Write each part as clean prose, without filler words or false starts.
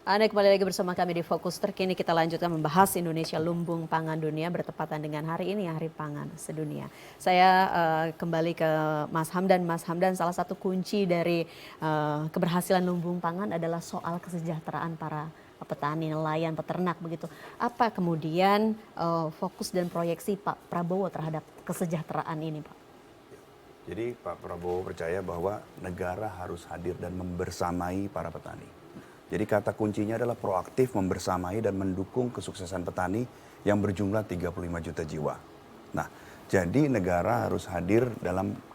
Anda kembali lagi bersama kami di Fokus Terkini. Kita lanjutkan membahas Indonesia Lumbung Pangan Dunia bertepatan dengan hari ini, Hari Pangan Sedunia. Saya kembali ke Mas Hamdan. Mas Hamdan, salah satu kunci dari keberhasilan lumbung pangan adalah soal kesejahteraan para petani, nelayan, peternak begitu. Apa kemudian fokus dan proyeksi Pak Prabowo terhadap kesejahteraan ini, Pak? Jadi Pak Prabowo percaya bahwa negara harus hadir dan membersamai para petani. Jadi kata kuncinya adalah proaktif, membersamai dan mendukung kesuksesan petani yang berjumlah 35 juta jiwa. Nah, jadi negara harus hadir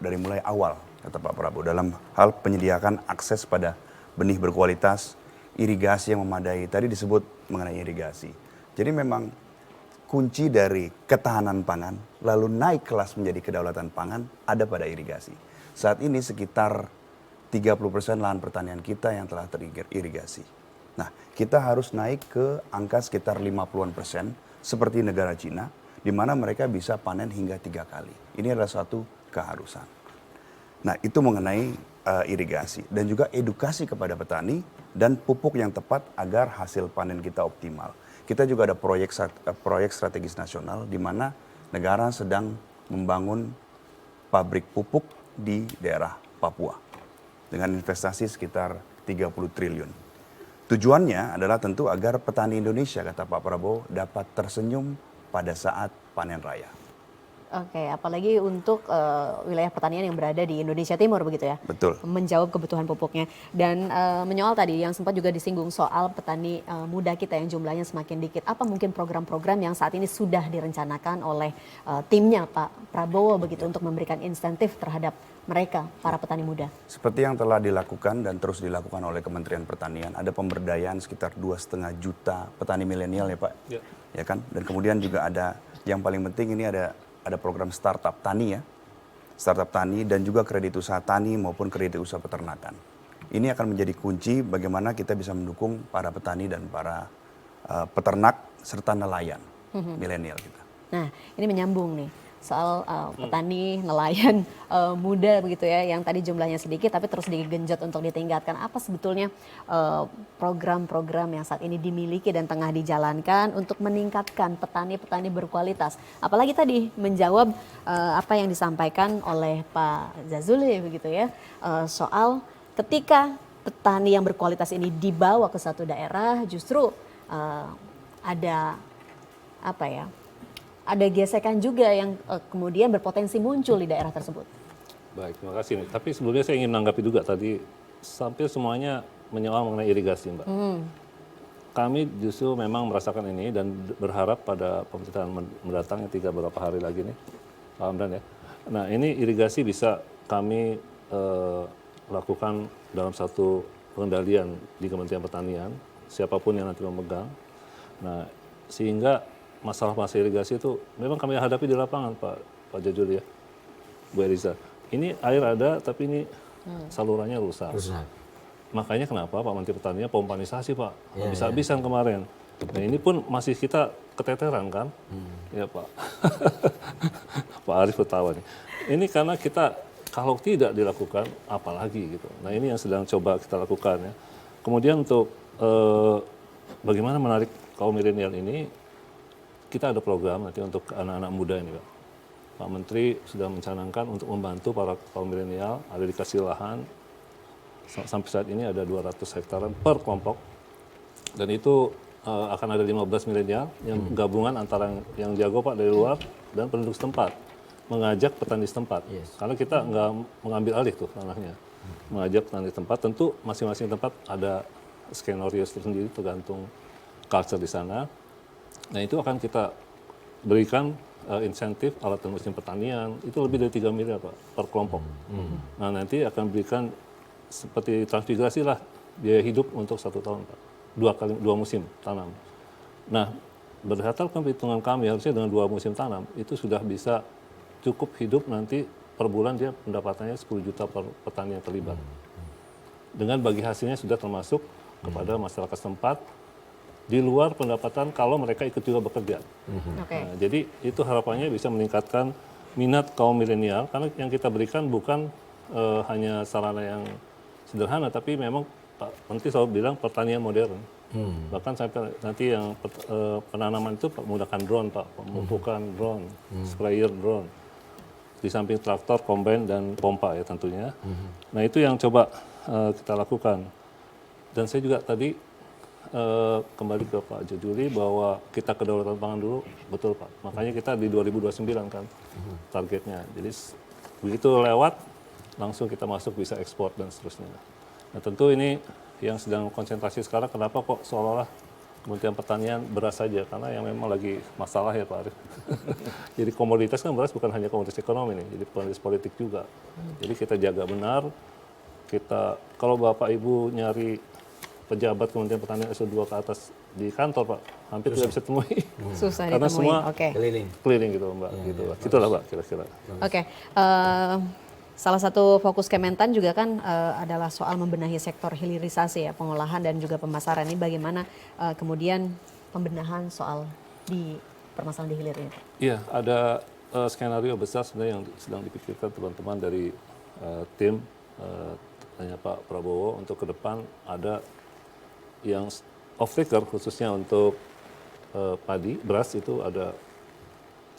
dari mulai awal, kata Pak Prabowo, dalam hal penyediakan akses pada benih berkualitas, irigasi yang memadai. Tadi disebut mengenai irigasi. Jadi memang kunci dari ketahanan pangan, lalu naik kelas menjadi kedaulatan pangan, ada pada irigasi. Saat ini sekitar 30% lahan pertanian kita yang telah teririgasi. Nah, kita harus naik ke angka sekitar 50%, seperti negara Cina, di mana mereka bisa panen hingga 3 kali. Ini adalah suatu keharusan. Nah, itu mengenai irigasi dan juga edukasi kepada petani dan pupuk yang tepat agar hasil panen kita optimal. Kita juga ada proyek strategis nasional di mana negara sedang membangun pabrik pupuk di daerah Papua dengan investasi sekitar 30 triliun. Tujuannya adalah tentu agar petani Indonesia, kata Pak Prabowo, dapat tersenyum pada saat panen raya. Oke, apalagi untuk wilayah pertanian yang berada di Indonesia Timur begitu ya. Betul. Menjawab kebutuhan pupuknya. Dan menyoal tadi yang sempat juga disinggung soal petani muda kita yang jumlahnya semakin dikit. Apa mungkin program-program yang saat ini sudah direncanakan oleh timnya Pak Prabowo begitu untuk memberikan insentif terhadap mereka, para petani muda? Seperti yang telah dilakukan dan terus dilakukan oleh Kementerian Pertanian, ada pemberdayaan sekitar 2,5 juta petani milenial ya Pak. Ya kan? Dan kemudian juga ada yang paling penting ini ada program startup tani ya, startup tani dan juga kredit usaha tani maupun kredit usaha peternakan. Ini akan menjadi kunci bagaimana kita bisa mendukung para petani dan para peternak serta nelayan milenial kita. Nah, ini menyambung nih soal petani, nelayan muda begitu ya, yang tadi jumlahnya sedikit tapi terus digenjot untuk ditingkatkan. Apa sebetulnya program-program yang saat ini dimiliki dan tengah dijalankan untuk meningkatkan petani-petani berkualitas? Apalagi tadi menjawab apa yang disampaikan oleh Pak Zazuli begitu ya, soal ketika petani yang berkualitas ini dibawa ke satu daerah justru ada apa ya? Ada gesekan juga yang kemudian berpotensi muncul di daerah tersebut. Baik, terima kasih. Tapi sebelumnya saya ingin menanggapi juga tadi, hampir semuanya menyoal mengenai irigasi, Mbak. Kami justru memang merasakan ini dan berharap pada pemerintahan mendatang yang beberapa hari lagi nih, Pak Hamdan ya. Nah, ini irigasi bisa kami lakukan dalam satu pengendalian di Kementerian Pertanian, siapapun yang nanti memegang. Nah, sehingga masalah irigasi itu memang kami hadapi di lapangan Pak Jajul ya, Bu Eliza. Ini air ada tapi ini salurannya rusak. Makanya kenapa Pak Menteri Pertanian pompanisasi Pak, habis-habisan kemarin. Nah ini pun masih kita keteteran kan, ya Pak. Pak Arief ketawa nih. Ini karena kita kalau tidak dilakukan apalagi gitu. Nah ini yang sedang coba kita lakukan ya. Kemudian untuk bagaimana menarik kaum milenial ini, kita ada program nanti untuk anak-anak muda ini Pak. Pak Menteri sudah mencanangkan untuk membantu para kaum milenial, ada dikasih lahan, sampai saat ini ada 200 hektaran per kelompok. Dan itu akan ada 15 milenial yang gabungan antara yang jago Pak dari luar dan penduduk setempat. Mengajak petani setempat. Karena kita nggak mengambil alih tuh tanahnya. Mengajak petani setempat, tentu masing-masing tempat ada skenario tersendiri tergantung culture di sana. Nah itu akan kita berikan insentif alat dan mesin pertanian, itu lebih dari 3 miliar Pak, per kelompok. Nah nanti akan berikan seperti transmigrasi lah, biaya hidup untuk 1 tahun Pak, 2 musim tanam. Nah berdasarkan perhitungan kami harusnya dengan 2 musim tanam, itu sudah bisa cukup hidup nanti per bulan dia pendapatannya 10 juta per petani yang terlibat. Dengan bagi hasilnya sudah termasuk kepada masyarakat setempat, di luar pendapatan kalau mereka ikut juga bekerja. Nah, jadi itu harapannya bisa meningkatkan minat kaum milenial karena yang kita berikan bukan hanya sarana yang sederhana tapi memang Pak Menteri selalu bilang pertanian modern. Bahkan sampai nanti yang penanaman itu menggunakan drone Pak, pemupukan drone, sprayer drone. Di samping traktor, combine, dan pompa ya tentunya. Nah itu yang coba kita lakukan. Dan saya juga tadi kembali ke Pak Jajuli bahwa kita kedaulatan pangan dulu, betul Pak. Makanya kita di 2029 kan targetnya. Jadi begitu lewat, langsung kita masuk bisa ekspor dan seterusnya. Nah tentu ini yang sedang konsentrasi sekarang, kenapa kok seolah-olah Kementerian Pertanian beras saja, karena yang memang lagi masalah ya Pak Arief. Jadi komoditas kan beras bukan hanya komoditas ekonomi nih, jadi komoditas politik juga. Jadi kita jaga benar, kita kalau Bapak Ibu nyari pejabat Kementerian Pertanian S2 ke atas di kantor Pak, hampir tidak bisa temui. Susah Karena ditemui. semua Oke. keliling gitu Mbak, gitu lah. Gitulah Mbak kira-kira. Oke, salah satu fokus Kementan juga kan adalah soal membenahi sektor hilirisasi ya, pengolahan dan juga pemasaran. Ini bagaimana kemudian pembenahan soal di permasalahan di hilir ini? Iya, ada skenario besar sebenarnya yang sedang dipikirkan teman-teman dari tim tanya Pak Prabowo untuk ke depan ada yang off taker khususnya untuk padi, beras itu ada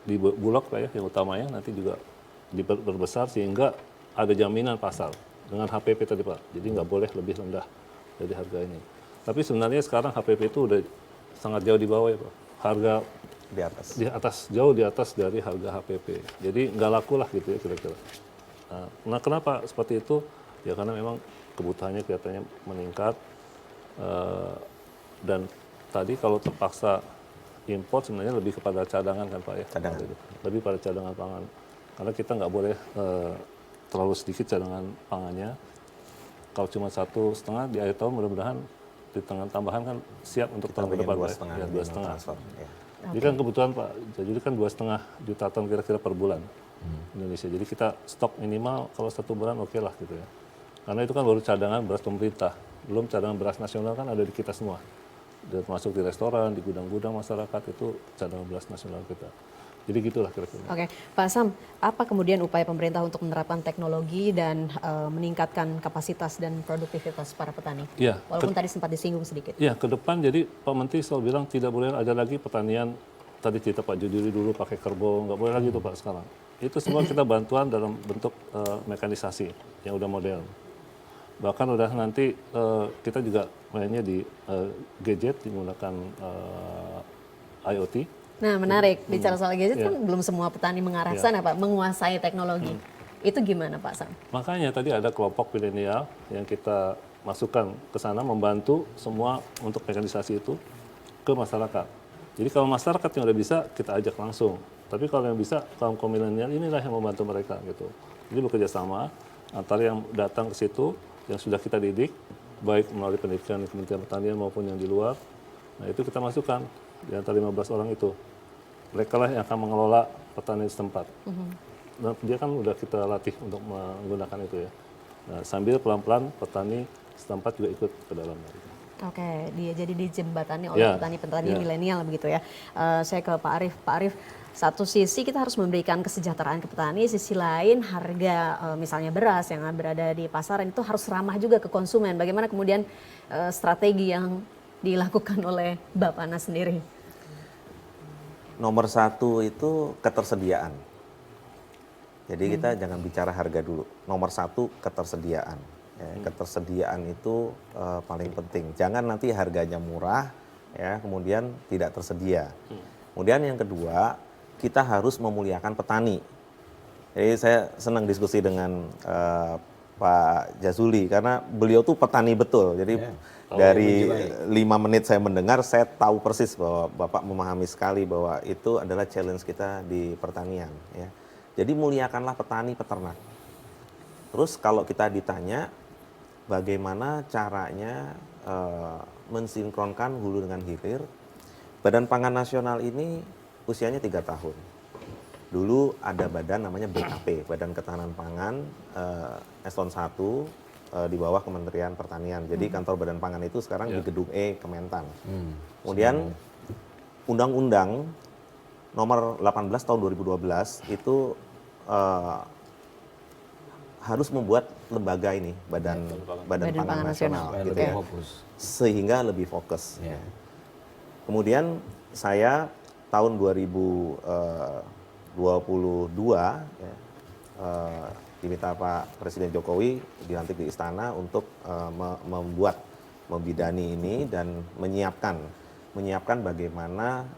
di Bulog Pak ya, yang utamanya nanti juga diperbesar sehingga ada jaminan pasar dengan HPP tadi Pak. Jadi nggak boleh lebih rendah dari harga ini. Tapi sebenarnya sekarang HPP itu udah sangat jauh di bawah ya Pak. Harga Di atas. jauh di atas dari harga HPP. Jadi nggak laku lah gitu ya kira-kira. Nah kenapa seperti itu? Ya karena memang kebutuhannya kelihatannya meningkat. Dan tadi kalau terpaksa import sebenarnya lebih kepada cadangan kan Pak ya. Cadangan. Lebih pada cadangan pangan. Karena kita nggak boleh terlalu sedikit cadangan pangannya. Kalau cuma 1,5 di akhir tahun mudah-mudahan di tengah tambahan kan siap untuk tahun ke depan Pak. Ya, 2,5. Ya. Jadi kan kebutuhan Pak Jajuli kan 2,5 juta ton kira-kira per bulan Indonesia. Jadi kita stok minimal kalau 1 bulan oke lah gitu ya. Karena itu kan baru cadangan beras pemerintah. Belum cadangan beras nasional kan ada di kita semua. Dan termasuk di restoran, di gudang-gudang masyarakat itu cadangan beras nasional kita. Jadi gitulah kira-kira. Oke, Pak Sam, apa kemudian upaya pemerintah untuk menerapkan teknologi dan meningkatkan kapasitas dan produktivitas para petani? Iya. Walaupun tadi sempat disinggung sedikit. Iya, ke depan jadi Pak Menteri selalu bilang tidak boleh ada lagi pertanian, tadi cerita Pak Jujuri dulu pakai kerbau, nggak boleh lagi itu Pak sekarang. Itu semua kita bantuan dalam bentuk mekanisasi yang udah modern. Bahkan udah nanti kita juga mainnya di gadget menggunakan IoT. Nah menarik, bicara soal gadget kan belum semua petani mengarah ke sana Pak, menguasai teknologi. Itu gimana Pak Sam? Makanya tadi ada kelompok milenial yang kita masukkan ke sana membantu semua untuk mekanisasi itu ke masyarakat. Jadi kalau masyarakat yang udah bisa kita ajak langsung. Tapi kalau yang bisa kaum milenial inilah yang membantu mereka gitu. Jadi bekerja sama antara yang datang ke situ yang sudah kita didik baik melalui pendidikan di Kementerian Pertanian maupun yang di luar. Nah itu kita masukkan di antara 15 orang itu. Mereka lah yang akan mengelola petani setempat. Nah, dia kan udah kita latih untuk menggunakan itu ya. Nah, sambil pelan-pelan petani setempat juga ikut ke dalamnya. Oke, dia jadi dijembatani oleh petani-petani milenial begitu ya. Saya ke Pak Arief. Pak Arief, satu sisi kita harus memberikan kesejahteraan ke petani, sisi lain harga misalnya beras yang berada di pasaran itu harus ramah juga ke konsumen. Bagaimana kemudian strategi yang dilakukan oleh Bapaknas sendiri? Nomor 1 itu ketersediaan. Jadi kita jangan bicara harga dulu. Nomor 1 ketersediaan. Ya, ketersediaan itu paling penting. Jangan nanti harganya murah, ya kemudian tidak tersedia. Kemudian yang kedua, kita harus memuliakan petani. Jadi saya senang diskusi dengan Pak Jazuli karena beliau tuh petani betul. Jadi dari 5 menit saya mendengar, saya tahu persis bahwa Bapak memahami sekali bahwa itu adalah challenge kita di pertanian. Ya. Jadi muliakanlah petani peternak. Terus kalau kita ditanya bagaimana caranya mensinkronkan hulu dengan hilir, Badan Pangan Nasional ini usianya 3 tahun. Dulu ada badan namanya BKP, Badan Ketahanan Pangan Eselon 1 di bawah Kementerian Pertanian. Jadi kantor Badan Pangan itu sekarang di Gedung E Kementan. Kemudian Undang-Undang Nomor 18 tahun 2012 itu harus membuat lembaga ini, Badan Pangan Nasional, Supaya gitu lebih ya, fokus. sehingga lebih fokus. Ya. Kemudian saya tahun 2022 ya, diminta Pak Presiden Jokowi dilantik di Istana untuk membidani ini dan menyiapkan bagaimana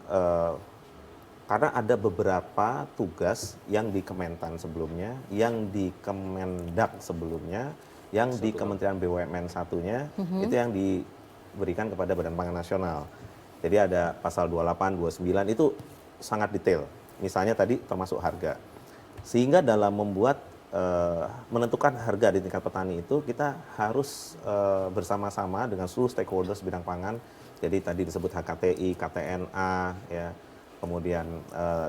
karena ada beberapa tugas yang di Kementan sebelumnya, yang di Kemendak sebelumnya, yang di Kementerian BUMN satunya, itu yang diberikan kepada Badan Pangan Nasional. Jadi ada pasal 28, 29 itu sangat detail. Misalnya tadi termasuk harga. Sehingga dalam menentukan harga di tingkat petani itu kita harus bersama-sama dengan seluruh stakeholders bidang pangan. Jadi tadi disebut HKTI, KTNA, ya, kemudian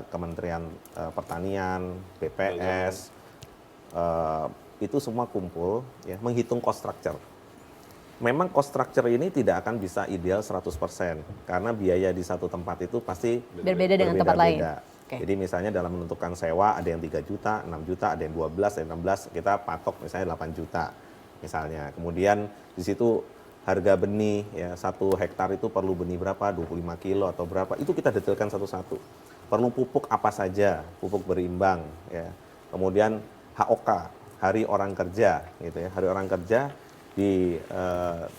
Kementerian Pertanian, BPS, itu semua kumpul ya, menghitung cost structure. Memang cost structure ini tidak akan bisa ideal 100% karena biaya di satu tempat itu pasti Berbeda dengan tempat lain. Oke. Jadi misalnya dalam menentukan sewa ada yang 3 juta, 6 juta, ada yang 12, ada yang 16, kita patok misalnya 8 juta misalnya. Kemudian di situ harga benih ya 1 hektar itu perlu benih berapa, 25 kilo atau berapa, itu kita detailkan satu-satu. Perlu pupuk apa saja, pupuk berimbang ya. Kemudian HOK, hari orang kerja gitu ya. Hari orang kerja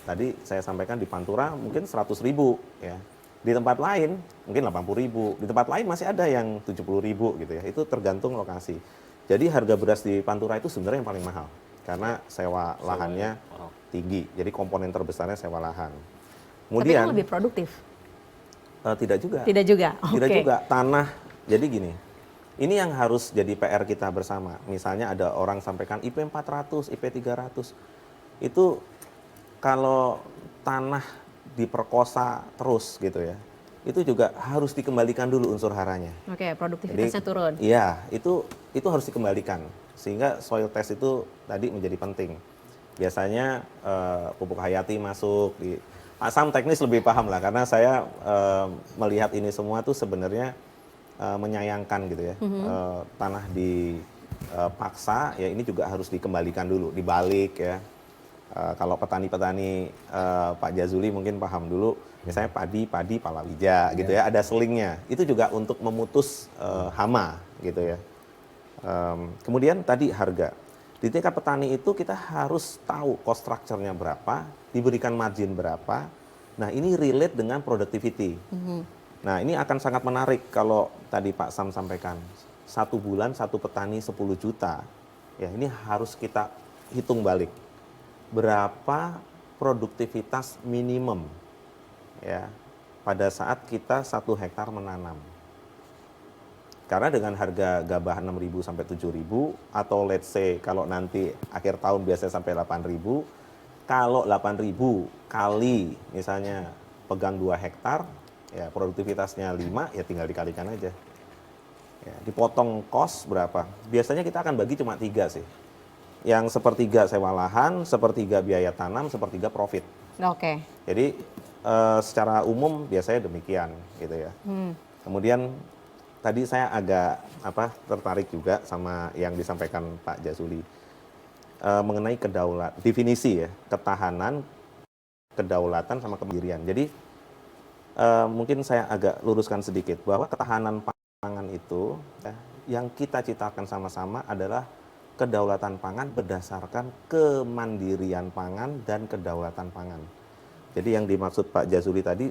tadi saya sampaikan di Pantura mungkin 100.000 ya. Di tempat lain mungkin 80.000, di tempat lain masih ada yang 70.000 gitu ya. Itu tergantung lokasi. Jadi harga beras di Pantura itu sebenarnya yang paling mahal karena sewa lahannya tinggi. Jadi komponen terbesarnya sewa lahan. Tapi kan lebih produktif. Tidak juga. Tidak juga. Tidak Oke. juga. Tanah. Jadi gini. Ini yang harus jadi PR kita bersama. Misalnya ada orang sampaikan IP 400, IP 300. Itu kalau tanah diperkosa terus gitu ya, itu juga harus dikembalikan dulu unsur haranya. Oke, produktivitasnya turun. Iya, itu harus dikembalikan sehingga soil test itu tadi menjadi penting. Biasanya pupuk hayati masuk di Pak Sam teknis lebih paham lah karena saya melihat ini semua tuh sebenarnya menyayangkan gitu ya. Tanah dipaksa ya ini juga harus dikembalikan dulu, dibalik ya. Kalau petani-petani Pak Jazuli mungkin paham dulu, misalnya padi palawija gitu ya, ada selingnya. Itu juga untuk memutus hama gitu ya. Kemudian tadi harga. Di tingkat petani itu kita harus tahu cost structure-nya berapa, diberikan margin berapa. Nah ini relate dengan productivity. Nah ini akan sangat menarik kalau tadi Pak Sam sampaikan, 1 bulan 1 petani 10 juta. Ya ini harus kita hitung balik. Berapa produktivitas minimum ya pada saat kita 1 hektar menanam. Karena dengan harga gabah 6.000 sampai 7.000 atau let's say kalau nanti akhir tahun biasanya sampai 8.000, kalau 8.000 kali misalnya pegang 2 hektar ya produktivitasnya 5 ya tinggal dikalikan aja. Ya, dipotong cost berapa? Biasanya kita akan bagi cuma 3 sih. Yang 1/3 sewa lahan, 1/3 biaya tanam, 1/3 profit. Oke. Jadi secara umum biasanya demikian gitu ya. Kemudian tadi saya agak tertarik juga sama yang disampaikan Pak Jazuli mengenai definisi ya, ketahanan, kedaulatan sama kemandirian. Jadi mungkin saya agak luruskan sedikit bahwa ketahanan pangan itu ya, yang kita ciptakan sama-sama adalah kedaulatan pangan berdasarkan kemandirian pangan dan kedaulatan pangan. Jadi yang dimaksud Pak Jazuli tadi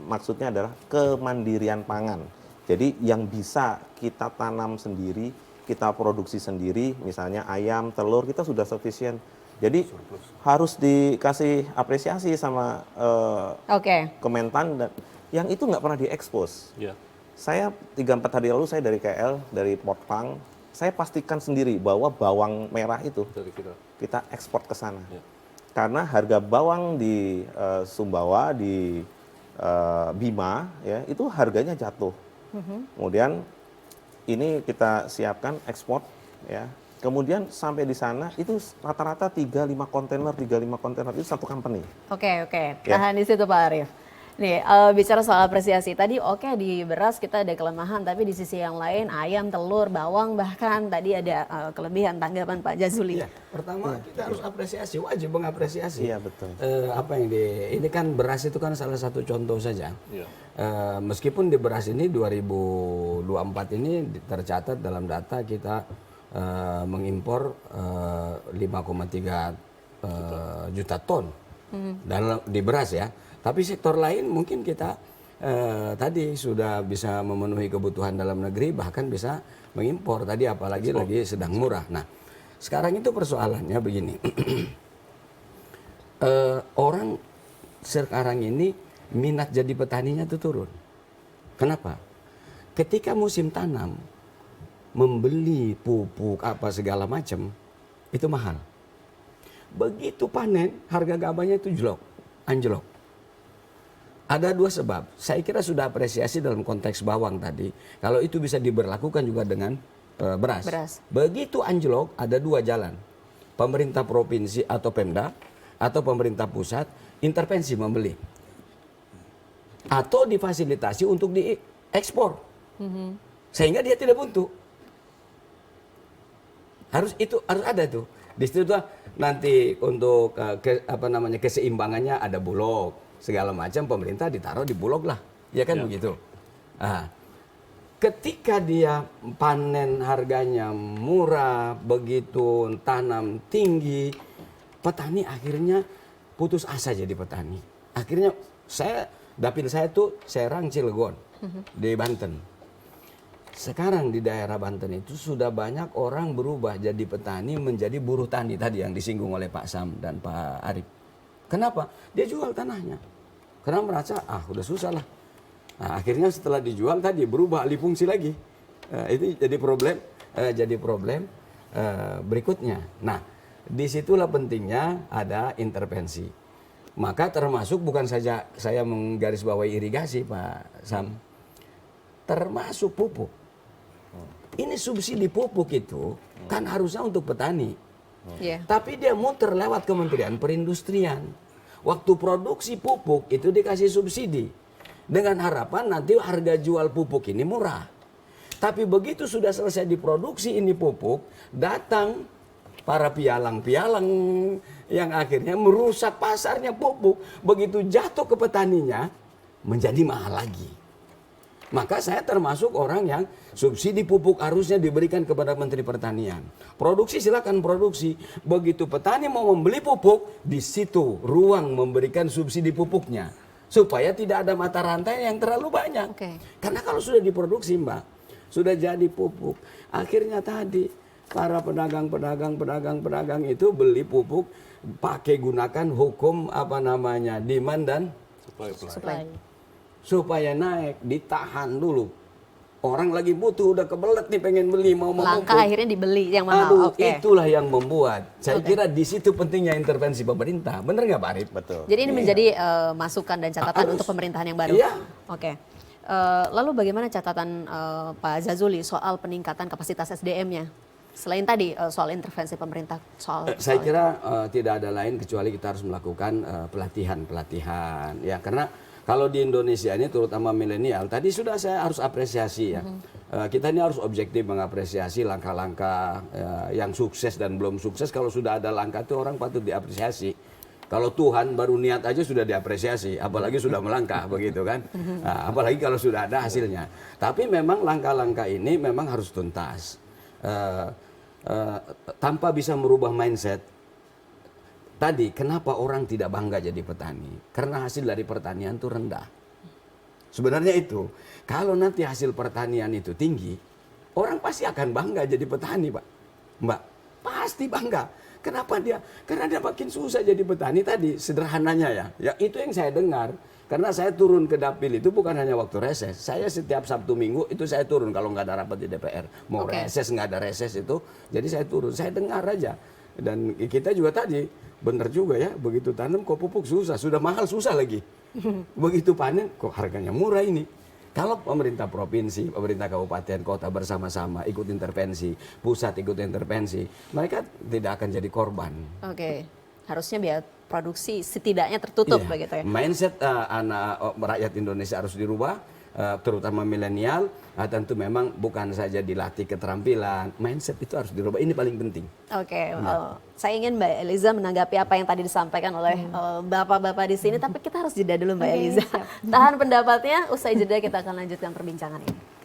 maksudnya adalah kemandirian pangan. Jadi yang bisa kita tanam sendiri, kita produksi sendiri, misalnya ayam, telur kita sudah sufisien. Jadi harus dikasih apresiasi sama Kementan dan yang itu nggak pernah diekspos. Ya. Saya 3-4 hari lalu saya dari KL, dari Port Pang, saya pastikan sendiri bahwa bawang merah itu Dari kita ekspor ke sana. Ya. Karena harga bawang di Sumbawa, di Bima, ya itu harganya jatuh. Kemudian ini kita siapkan ekspor, ya. Kemudian sampai di sana itu rata-rata 3-5 kontainer itu satu company. Oke. Ya. Tahan di situ Pak Arief. Nih, bicara soal apresiasi tadi, oke di beras kita ada kelemahan, tapi di sisi yang lain ayam, telur, bawang bahkan tadi ada kelebihan. Tanggapan Pak Jazuli. Iya, pertama kita harus apresiasi, wajib mengapresiasi. Iya, betul. Apa yang ini kan beras itu kan salah satu contoh saja. Iya. Meskipun di beras ini 2024 ini tercatat dalam data kita mengimpor 5,3 juta ton dalam di beras ya. Tapi sektor lain mungkin kita tadi sudah bisa memenuhi kebutuhan dalam negeri, bahkan bisa mengimpor tadi, apalagi lagi sedang murah. Nah, sekarang itu persoalannya begini. Orang sekarang ini minat jadi petaninya itu turun. Kenapa? Ketika musim tanam, membeli pupuk apa segala macam itu mahal. Begitu panen, harga gabahnya itu anjlok. Ada dua sebab. Saya kira sudah apresiasi dalam konteks bawang tadi. Kalau itu bisa diberlakukan juga dengan beras. Begitu anjlok, ada dua jalan. Pemerintah provinsi atau Pemda atau pemerintah pusat intervensi membeli. Atau difasilitasi untuk diekspor. Sehingga dia tidak buntu. Harus ada tuh. Di situ nanti untuk keseimbangannya ada bulog. Segala macam pemerintah ditaruh di bulog lah, ya kan begitu. Nah, ketika dia panen harganya murah, begitu tanam tinggi, petani akhirnya putus asa jadi petani. Akhirnya dapil saya tuh Serang, Cilegon di Banten. Sekarang di daerah Banten itu sudah banyak orang berubah jadi petani menjadi buruh tani tadi yang disinggung oleh Pak Sam dan Pak Arif. Kenapa? Dia jual tanahnya. Karena merasa, udah susah lah. Nah, akhirnya setelah dijual tadi berubah alih fungsi lagi. Itu jadi problem berikutnya. Nah, disitulah pentingnya ada intervensi. Maka termasuk bukan saja saya menggarisbawahi irigasi, Pak Sam. Termasuk pupuk. Ini subsidi pupuk itu kan harusnya untuk petani. Tapi dia muter lewat Kementerian Perindustrian. Waktu produksi pupuk itu dikasih subsidi. Dengan harapan nanti harga jual pupuk ini murah. Tapi begitu sudah selesai diproduksi ini pupuk, datang para pialang-pialang yang akhirnya merusak pasarnya pupuk. Begitu jatuh ke petaninya, menjadi mahal lagi. Maka saya termasuk orang yang subsidi pupuk harusnya diberikan kepada Menteri Pertanian. Produksi silakan produksi. Begitu petani mau membeli pupuk, di situ ruang memberikan subsidi pupuknya. Supaya tidak ada mata rantai yang terlalu banyak. Karena kalau sudah diproduksi Mbak, sudah jadi pupuk. Akhirnya tadi para pedagang itu beli pupuk pakai gunakan hukum demand dan Supply. Supaya naik, ditahan dulu. Orang lagi butuh, udah kebelet nih pengen beli, mau Langka akhirnya dibeli yang mahal. Itulah yang membuat. Saya kira di situ pentingnya intervensi pemerintah. Bener nggak Pak Arif? Betul. Jadi ini menjadi masukan dan catatan untuk pemerintahan yang baru. Iya. Lalu bagaimana catatan Pak Jazuli soal peningkatan kapasitas SDM-nya? Selain tadi soal intervensi pemerintah saya kira tidak ada lain kecuali kita harus melakukan pelatihan. Ya, karena kalau di Indonesia ini terutama milenial, tadi sudah saya harus apresiasi ya. Kita ini harus objektif mengapresiasi langkah-langkah yang sukses dan belum sukses. Kalau sudah ada langkah itu orang patut diapresiasi. Kalau Tuhan baru niat aja sudah diapresiasi, apalagi sudah melangkah begitu kan. Nah, apalagi kalau sudah ada hasilnya. Tapi memang langkah-langkah ini memang harus tuntas. Tanpa bisa merubah mindset. Tadi, kenapa orang tidak bangga jadi petani? Karena hasil dari pertanian itu rendah. Sebenarnya itu, kalau nanti hasil pertanian itu tinggi, orang pasti akan bangga jadi petani, Pak. Mbak, pasti bangga. Kenapa dia? Karena dia makin susah jadi petani tadi, sederhananya ya. Ya itu yang saya dengar. Karena saya turun ke dapil itu bukan hanya waktu reses. Saya setiap Sabtu Minggu itu saya turun kalau nggak ada rapat di DPR. Mau reses, nggak ada reses itu. Jadi saya turun, saya dengar aja. Dan kita juga tadi, benar juga ya, begitu tanam kok pupuk susah, sudah mahal susah lagi. Begitu panen kok harganya murah ini. Kalau pemerintah provinsi, pemerintah kabupaten, kota bersama-sama ikut intervensi, pusat ikut intervensi, mereka tidak akan jadi korban. harusnya biaya produksi setidaknya tertutup Iya. begitu ya. Mindset rakyat Indonesia harus dirubah, terutama milenial. Tentu memang bukan saja dilatih keterampilan, mindset itu harus dirubah. Ini paling penting. Oke, saya ingin Mbak Eliza menanggapi apa yang tadi disampaikan oleh bapak-bapak di sini, tapi kita harus jeda dulu Mbak Eliza. Tahan pendapatnya, usai jeda kita akan lanjutkan perbincangan ini.